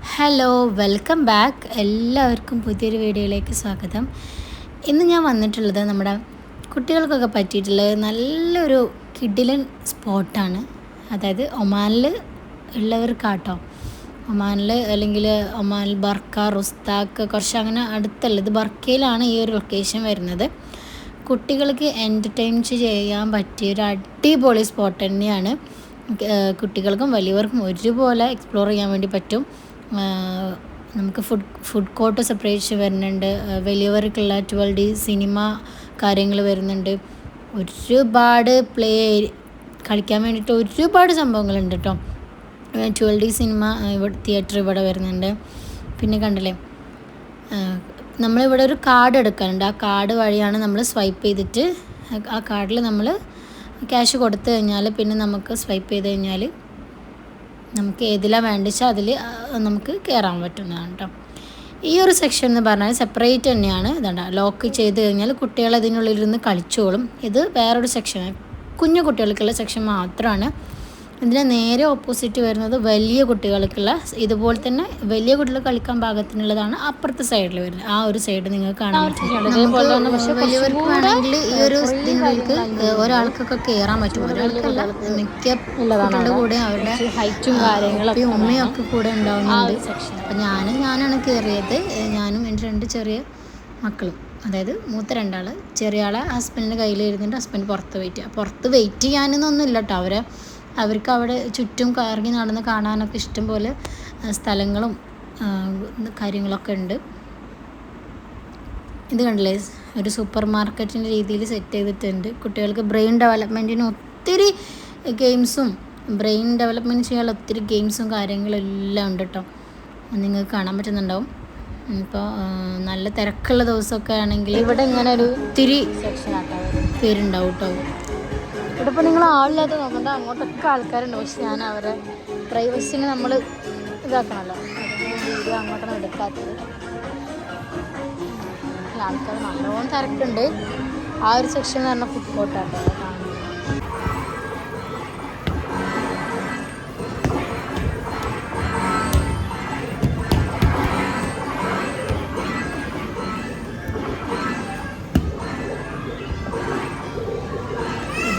Hello, welcome back. എല്ലാവർക്കും പുതിയൊരു വീഡിയോയിലേക്ക് സ്വാഗതം. ഇന്ന് ഞാൻ വന്നിട്ടുള്ളത് നമ്മുടെ കുട്ടികൾക്കൊക്കെ പറ്റിയിട്ടുള്ള നല്ലൊരു കിഡിലൻ സ്പോട്ടാണ്. അതായത് ഒമാനിൽ ഉള്ളവർക്കാട്ടോ. ഒമാനിൽ അല്ലെങ്കിൽ ഒമാനിൽ ബർക്ക, റുസ്താക്ക് കുറച്ച് അങ്ങനെ അടുത്തുള്ളത് ബർക്കയിലാണ് ഈ ഒരു ലൊക്കേഷൻ വരുന്നത്. കുട്ടികൾക്ക് എൻ്റർടൈൻ ചെയ്യാൻ പറ്റിയ ഒരു അടിപൊളി സ്പോട്ട് തന്നെയാണ്. കുട്ടികൾക്കും വലിയവർക്കും ഒരുപോലെ എക്സ്പ്ലോർ ചെയ്യാൻ വേണ്ടി പറ്റും. നമുക്ക് ഫുഡ് കോർട്ട് സെപ്പറേറ്റ് വരുന്നുണ്ട്. വലിയവർക്കുള്ള 12D സിനിമ കാര്യങ്ങൾ വരുന്നുണ്ട്. ഒരുപാട് കളിക്കാൻ വേണ്ടിയിട്ട് ഒരുപാട് സംഭവങ്ങളുണ്ട് കേട്ടോ. 12D സിനിമ തിയേറ്റർ ഇവിടെ വരുന്നുണ്ട്. പിന്നെ കണ്ടില്ലേ, നമ്മളിവിടെ ഒരു കാർഡ് എടുക്കാനുണ്ട്. ആ കാർഡ് വഴിയാണ് നമ്മൾ സ്വൈപ്പ് ചെയ്തിട്ട് ആ കാർഡിൽ നമ്മൾ ക്യാഷ് കൊടുത്തു കഴിഞ്ഞാൽ പിന്നെ നമുക്ക് സ്വൈപ്പ് ചെയ്ത് കഴിഞ്ഞാൽ നമുക്ക് ഏതിലാണ് വേണ്ടിച്ചാൽ അതിൽ നമുക്ക് കയറാൻ പറ്റുന്നതാണ് കേട്ടോ. ഈ ഒരു സെക്ഷൻ എന്ന് പറഞ്ഞാൽ സെപ്പറേറ്റ് തന്നെയാണ്. ഇതുണ്ട്, ലോക്ക് ചെയ്ത് കഴിഞ്ഞാൽ കുട്ടികൾ അതിനുള്ളിലിരുന്ന് കളിച്ചോളും. ഇത് വേറൊരു സെക്ഷനാണ്, കുഞ്ഞു കുട്ടികൾക്കുള്ള സെക്ഷൻ മാത്രമാണ്. ഇതിന് നേരെ ഓപ്പോസിറ്റ് വരുന്നത് വലിയ കുട്ടികൾക്കുള്ള, ഇതുപോലെ തന്നെ വലിയ കുട്ടികൾ കളിക്കാൻ പാകത്തിനുള്ളതാണ് അപ്പുറത്തെ സൈഡിൽ വരുന്നത്. ആ ഒരു സൈഡ് നിങ്ങൾക്ക് കാണാൻ പറ്റും. പക്ഷേ വലിയവർക്ക് വേണമെങ്കിൽ ഈ ഒരു ഇതിനുള്ളിലേക്ക് ഒരാൾക്കൊക്കെ കയറാൻ പറ്റും. ഒരാൾക്കല്ല, മിക്ക കുട്ടികളുടെ കൂടെ അവരുടെ ഹൈറ്റും കാര്യങ്ങളും ഉമ്മയും ഒക്കെ കൂടെ ഉണ്ടാവുന്നുണ്ട്. അപ്പം ഞാനാണ് കയറിയത്. ഞാനും എൻ്റെ 2 ചെറിയ മക്കളും, അതായത് മൂത്ത 2 ആൾ, ചെറിയ ആളെ ഹസ്ബൻഡിൻ്റെ കയ്യിൽ ഇരുന്നിട്ട് ഹസ്ബൻഡ് പുറത്ത് വെയിറ്റ് ചെയ്യാനൊന്നും ഇല്ല കേട്ടോ. അവർക്ക് അവിടെ ചുറ്റും കറങ്ങി നടന്ന് കാണാനൊക്കെ ഇഷ്ടം പോലെ സ്ഥലങ്ങളും കാര്യങ്ങളൊക്കെ ഉണ്ട്. ഇത് കണ്ടില്ലേ, ഒരു സൂപ്പർ മാർക്കറ്റിൻ്റെ രീതിയിൽ സെറ്റ് ചെയ്തിട്ടുണ്ട്. കുട്ടികൾക്ക് ബ്രെയിൻ ഡെവലപ്മെൻറ്റിന് ഒത്തിരി ഗെയിംസും, ബ്രെയിൻ ഡെവലപ്മെൻറ്റ് ചെയ്യാനുള്ള ഒത്തിരി ഗെയിംസും കാര്യങ്ങളും എല്ലാം ഉണ്ട് കേട്ടോ. നിങ്ങൾക്ക് കാണാൻ പറ്റുന്നുണ്ടാവും. ഇപ്പോൾ നല്ല തിരക്കുള്ള ദിവസമൊക്കെ ആണെങ്കിൽ ഇവിടെ ഇങ്ങനെ ഒരു ഒത്തിരി പേരുണ്ടാവും കേട്ടോ. ഇവിടെ ഇപ്പോൾ നിങ്ങൾ ആളില്ലാത്ത നോക്കണ്ട, അങ്ങോട്ടൊക്കെ ആൾക്കാരുണ്ട്. പക്ഷെ ഞാൻ അവരെ പ്രൈവസിന് നമ്മൾ ഇതാക്കണമല്ലോ, വീഡിയോ അങ്ങോട്ടൊന്നും എടുക്കാത്തത്. ആൾക്കാർ നല്ലോണം തിരക്കുണ്ട്. ആ ഒരു സെക്ഷൻ എന്ന് പറഞ്ഞാൽ ഫുഡ് കോർട്ടാട്ടോ കാണുന്നത്.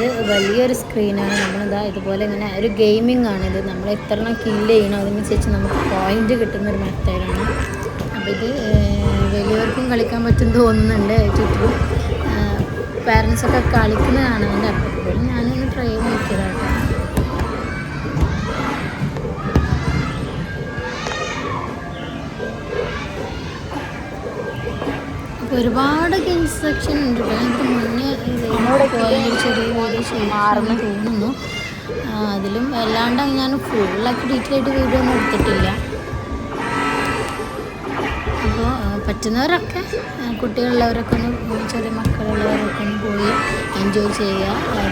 ഇത് വലിയൊരു സ്ക്രീനാണ്. നമ്മളിതാ ഇതുപോലെ ഇങ്ങനെ ഒരു ഗെയിമിംഗ് ആണിത്. നമ്മൾ എത്രണ്ണം കില്ല് ചെയ്യണം അതിനനുസരിച്ച് നമുക്ക് പോയിൻ്റ് കിട്ടുന്നൊരു മെത്തേഡാണ്. അപ്പോൾ ഇത് വലിയവർക്കും കളിക്കാൻ പറ്റും തോന്നുന്നുണ്ട്. ചുറ്റും പാരൻസൊക്കെ കളിക്കുന്നതാണ് അതിൻ്റെ അപ്പുറത്ത്. ഞാനൊന്ന് ട്രൈ ചെയ്ത് നോക്കിയതാണ്. ഒരുപാട് ഗെയിംസ് സെക്ഷൻ ഉണ്ട് കേട്ടോ. എനിക്ക് മുന്നേ ചെറിയ വീഡിയോ ചെയ്യാമെന്ന് തോന്നുന്നു. അതിലും അല്ലാണ്ട് ഞാൻ ഫുള്ളാക്കി ഡീറ്റെയിൽ ആയിട്ട് വീഡിയോ ഒന്നും എടുത്തിട്ടില്ല. അപ്പോൾ പറ്റുന്നവരൊക്കെ, കുട്ടികളുള്ളവരൊക്കെ ഒന്ന്, ചെറിയ മക്കളുള്ളവരൊക്കെ ഒന്ന് പോയി എൻജോയ് ചെയ്യുക.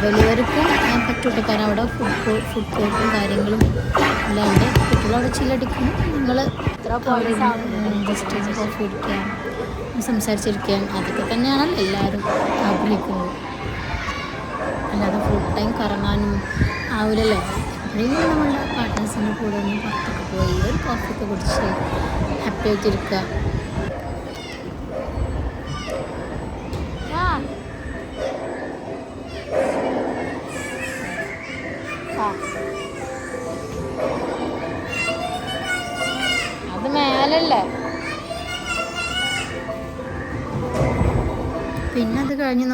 വലിയവർക്കും പറ്റൂട്ടോ, കാരണം അവിടെ ഫുഡ് കോർട്ടും കാര്യങ്ങളും എല്ലാം ഉണ്ട്. കുട്ടികളവിടെ ചില്ലടിക്കുന്നു. നിങ്ങൾ ജസ്റ്റ് കോഫി അടിക്കുക, സംസാരിച്ചിരിക്കാൻ, അതൊക്കെ തന്നെയാണല്ലോ എല്ലാവരും ആഗ്രഹിക്കുന്നത്. അല്ലാതെ ഫുൾ ടൈം കറങ്ങാനും ആവില്ലല്ലോ. എപ്പോഴെങ്കിലും നമ്മളുടെ പാർട്ട്നേഴ്സിൻ്റെ കൂടെ ഒന്ന് പുറത്തൊക്കെ പോയി ഒരു കോഫിയൊക്കെ കുടിച്ച് ഹാപ്പി ആയിട്ടിരിക്കുക. അത് മേലല്ലേ. പിന്നെ അത് കഴിഞ്ഞ്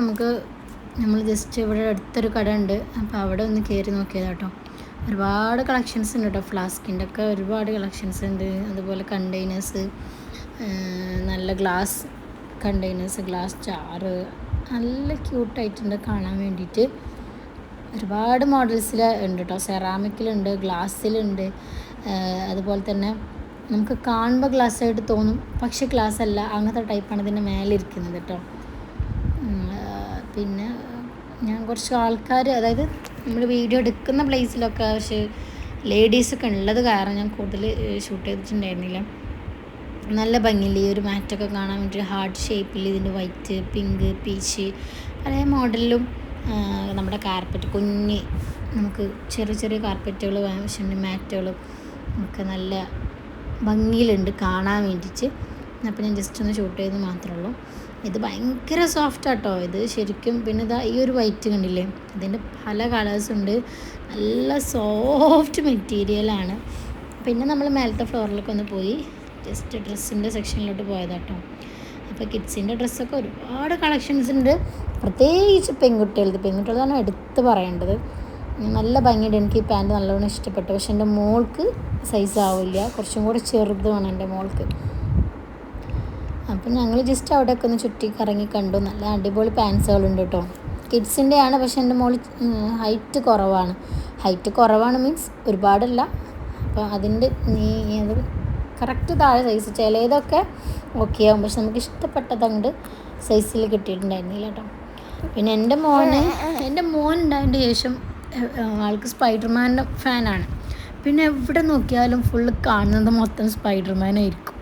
നമ്മൾ ജസ്റ്റ് ഇവിടെ അടുത്തൊരു കട ഉണ്ട്. അപ്പോൾ അവിടെ ഒന്ന് കയറി നോക്കിയത് കേട്ടോ. ഒരുപാട് കളക്ഷൻസ് ഉണ്ട് കേട്ടോ. ഫ്ലാസ്കിൻ്റെ ഒക്കെ ഒരുപാട് കളക്ഷൻസ് ഉണ്ട്. അതുപോലെ കണ്ടെയ്നേഴ്സ്, നല്ല ഗ്ലാസ് കണ്ടെയ്നേഴ്സ്, ഗ്ലാസ് ജാറ്, നല്ല ക്യൂട്ടായിട്ടുണ്ട് കാണാൻ വേണ്ടിയിട്ട്. ഒരുപാട് മോഡൽസിൽ ഉണ്ട് കേട്ടോ. സെറാമിക്കിലുണ്ട്, ഗ്ലാസ്സിലുണ്ട്. അതുപോലെ തന്നെ നമുക്ക് കാണുമ്പോൾ ഗ്ലാസ് ആയിട്ട് തോന്നും, പക്ഷേ ഗ്ലാസ് അല്ല, അങ്ങനത്തെ ടൈപ്പാണ് ഇതിൻ്റെ മേലിരിക്കുന്നത് കേട്ടോ. പിന്നെ ഞാൻ കുറച്ച് ആൾക്കാർ, അതായത് നമ്മൾ വീഡിയോ എടുക്കുന്ന പ്ലേസിലൊക്കെ പക്ഷേ ലേഡീസൊക്കെ ഉള്ളത് കാരണം ഞാൻ കൂടുതൽ ഷൂട്ട് ചെയ്തിട്ടുണ്ടായിരുന്നില്ല. നല്ല ഭംഗിയില്ല ഈ ഒരു മാറ്റൊക്കെ കാണാൻ വേണ്ടിയിട്ട്. ഹാർട്ട് ഷേപ്പിൽ ഇതിൻ്റെ വൈറ്റ്, പിങ്ക്, പീച്ച് പല മോഡലിലും. നമ്മുടെ കാർപ്പറ്റ് കുഞ്ഞ്, നമുക്ക് ചെറിയ ചെറിയ കാർപ്പറ്റുകൾ, മാറ്റുകളും ഒക്കെ നല്ല ഭംഗിയിലുണ്ട് കാണാൻ വേണ്ടിയിട്ട്. അപ്പോൾ ഞാൻ ജസ്റ്റ് ഒന്ന് ഷൂട്ട് ചെയ്ത് മാത്രമേ ഉള്ളൂ. ഇത് ഭയങ്കര സോഫ്റ്റ് ആട്ടോ ഇത് ശരിക്കും. പിന്നെ ഇതാ ഈ ഒരു വൈറ്റ് കണ്ടില്ലേ, ഇതിൻ്റെ പല കളേഴ്സ് ഉണ്ട്, നല്ല സോഫ്റ്റ് മെറ്റീരിയലാണ്. പിന്നെ നമ്മൾ മേലത്തെ ഫ്ലോറിലൊക്കെ ഒന്ന് പോയി ജസ്റ്റ് ഡ്രസ്സിൻ്റെ സെക്ഷനിലോട്ട് പോയതാട്ടോ. അപ്പോൾ കിഡ്സിൻ്റെ ഡ്രസ്സൊക്കെ ഒരുപാട് കളക്ഷൻസ് ഉണ്ട്, പ്രത്യേകിച്ച് പെൺകുട്ടികളാണ് എടുത്ത് പറയേണ്ടത്. നല്ല ഭംഗിയുണ്ട്. എനിക്ക് ഈ പാൻറ്റ് നല്ലോണം ഇഷ്ടപ്പെട്ടു. പക്ഷെ എൻ്റെ മോൾക്ക് സൈസ് ആവില്ല, കുറച്ചും കൂടെ ചെറുതുമാണ് എൻ്റെ മോൾക്ക്. അപ്പം ഞങ്ങൾ ജസ്റ്റ് അവിടെയൊക്കെ ഒന്ന് ചുറ്റി കറങ്ങി കണ്ടു. നല്ല അടിപൊളി പാൻസുകളുണ്ട് കേട്ടോ, കിഡ്സിൻ്റെ ആണ്. പക്ഷെ എൻ്റെ മോൾ ഹൈറ്റ് കുറവാണ് മീൻസ് ഒരുപാടല്ല. അപ്പോൾ അതിൻ്റെ അത് കറക്റ്റ് താഴെ സൈസ്, ചിലതൊക്കെ ഓക്കെ ആവും, പക്ഷെ നമുക്ക് ഇഷ്ടപ്പെട്ടത് അങ്ങോട്ട് സൈസിൽ കിട്ടിയിട്ടുണ്ടായിരുന്നില്ല കേട്ടോ. പിന്നെ എൻ്റെ മോൻ ഉണ്ടായതിൻ്റെ ശേഷം ആൾക്ക് സ്പൈഡർമാൻ്റെ ഫാനാണ്. പിന്നെ എവിടെ നോക്കിയാലും ഫുള്ള് കാണുന്നത് മൊത്തം സ്പൈഡർമാനായിരിക്കും.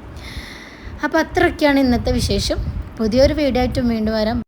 അപ്പോൾ അത്രയൊക്കെയാണ് ഇന്നത്തെ വിശേഷം. പുതിയൊരു വീഡിയോ ആയിട്ടും വീണ്ടും വരാം.